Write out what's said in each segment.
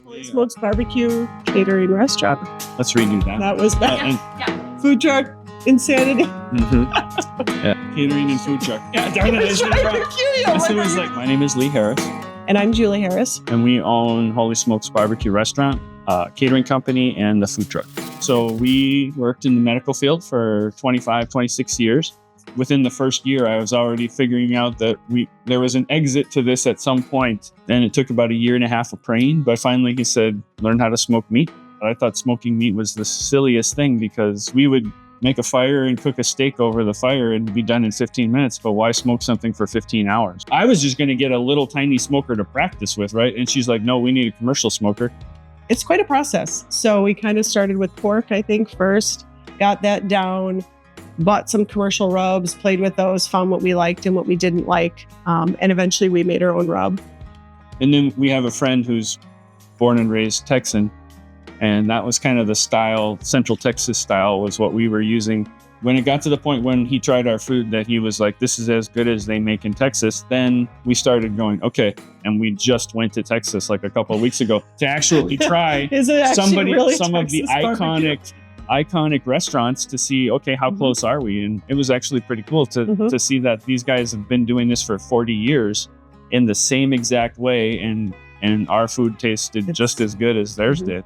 Holy Smokes BBQ catering restaurant. Let's redo that. That was bad. Food truck insanity. Yeah. Catering and food truck. Yeah, darn it. My name is Lee Harris, And I'm Julie Harris. and we own Holy Smokes BBQ restaurant, catering company, and the food truck. So we worked in the medical field for 25, 26 years. Within the first year, I was already figuring out that there was an exit to this at some point. And it took about a year and a half of praying. But finally, he said, learn how to smoke meat. I thought smoking meat was the silliest thing because we would make a fire and cook a steak over the fire and be done in 15 minutes. But why smoke something for 15 hours? I was just going to get a little tiny smoker to practice with, right? And she's like, no, we need a commercial smoker. It's quite a process. So we kind of started with pork, I think, first, got that down, bought some commercial rubs, played with those, found what we liked and what we didn't like. And eventually we made our own rub. And then we have a friend who's born and raised Texan. And that was kind of the style, Central Texas style was what we were using. When it got to the point when he tried our food that he was like, this is as good as they make in Texas, then we started going, okay. And we just went to Texas like a couple of weeks ago to actually try some of the iconic restaurants to see, okay, how close are we? And it was actually pretty cool to see that these guys have been doing this for 40 years in the same exact way. And our food tasted just as good as theirs did.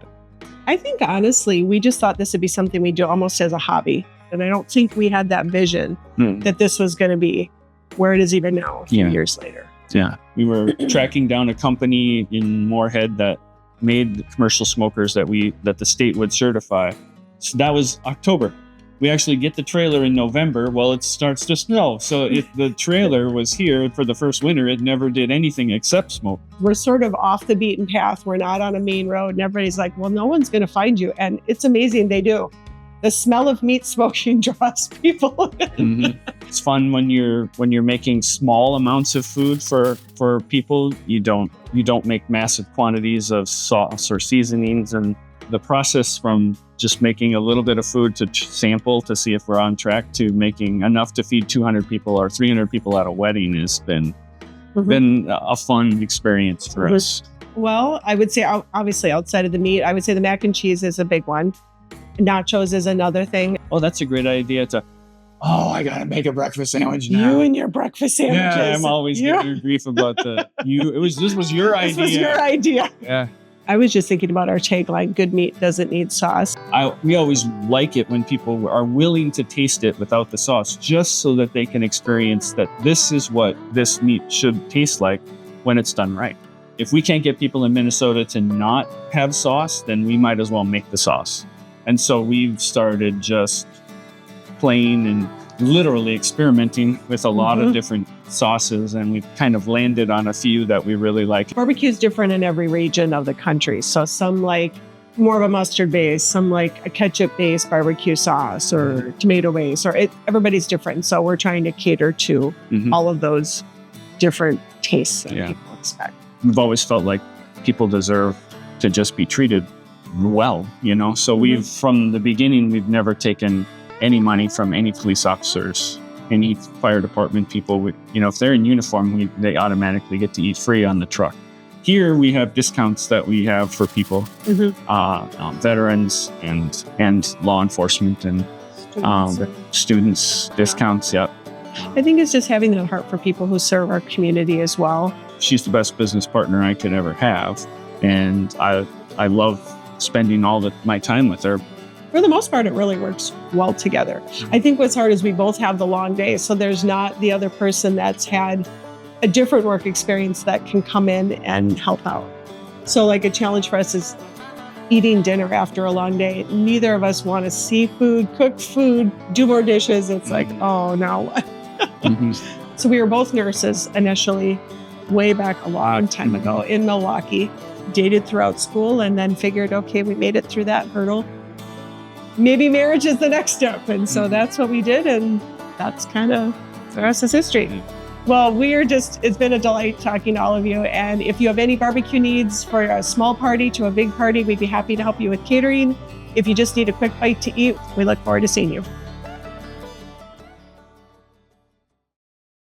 I think, honestly, we just thought this would be something we do almost as a hobby. And I don't think we had that vision that this was going to be where it is even now, a few years later. Yeah. We were tracking down a company in Moorhead that made commercial smokers that the state would certify. So that was October. We actually get the trailer in November. Well, it starts to snow. So if the trailer was here for the first winter, it never did anything except smoke. We're sort of off the beaten path. We're not on a main road. And everybody's like, well, no one's going to find you. And it's amazing they do. The smell of meat smoking draws people. It's fun when you're making small amounts of food for people. You don't make massive quantities of sauce or seasonings, and the process from just making a little bit of food to sample to see if we're on track to making enough to feed 200 people or 300 people at a wedding has been a fun experience for us. Well, I would say obviously outside of the meat, I would say the mac and cheese is a big one. Nachos is another thing. Oh, that's a great idea I got to make a breakfast sandwich now. You and your breakfast sandwiches. Yeah, I'm always getting grief about this was your idea. This was your idea. Yeah. I was just thinking about our tagline, good meat doesn't need sauce. We always like it when people are willing to taste it without the sauce, just so that they can experience that this is what this meat should taste like when it's done right. If we can't get people in Minnesota to not have sauce, then we might as well make the sauce. And so we've started just playing and literally experimenting with a lot of different sauces, and we've kind of landed on a few that we really like. Barbecue is different in every region of the country. So some like more of a mustard base, some like a ketchup based barbecue sauce or tomato base, or everybody's different. So we're trying to cater to all of those different tastes that people expect. We've always felt like people deserve to just be treated well, so we've from the beginning, we've never taken any money from any police officers, any fire department people. If they're in uniform, they automatically get to eat free on the truck. Here we have discounts that we have for people, veterans and law enforcement and students discounts. Yeah. I think it's just having that heart for people who serve our community as well. She's the best business partner I could ever have, and I love spending my time with her. For the most part, it really works well together. I think what's hard is we both have the long day, so there's not the other person that's had a different work experience that can come in and help out. So like a challenge for us is eating dinner after a long day. Neither of us want to see food, cook food, do more dishes. It's like, oh, now what? So we were both nurses initially, way back a long time ago in Milwaukee, dated throughout school, and then figured, okay, we made it through that hurdle. Maybe marriage is the next step. And so that's what we did. And that's kind of the rest is history. Well, it's been a delight talking to all of you. And if you have any barbecue needs for a small party to a big party, we'd be happy to help you with catering. If you just need a quick bite to eat, we look forward to seeing you.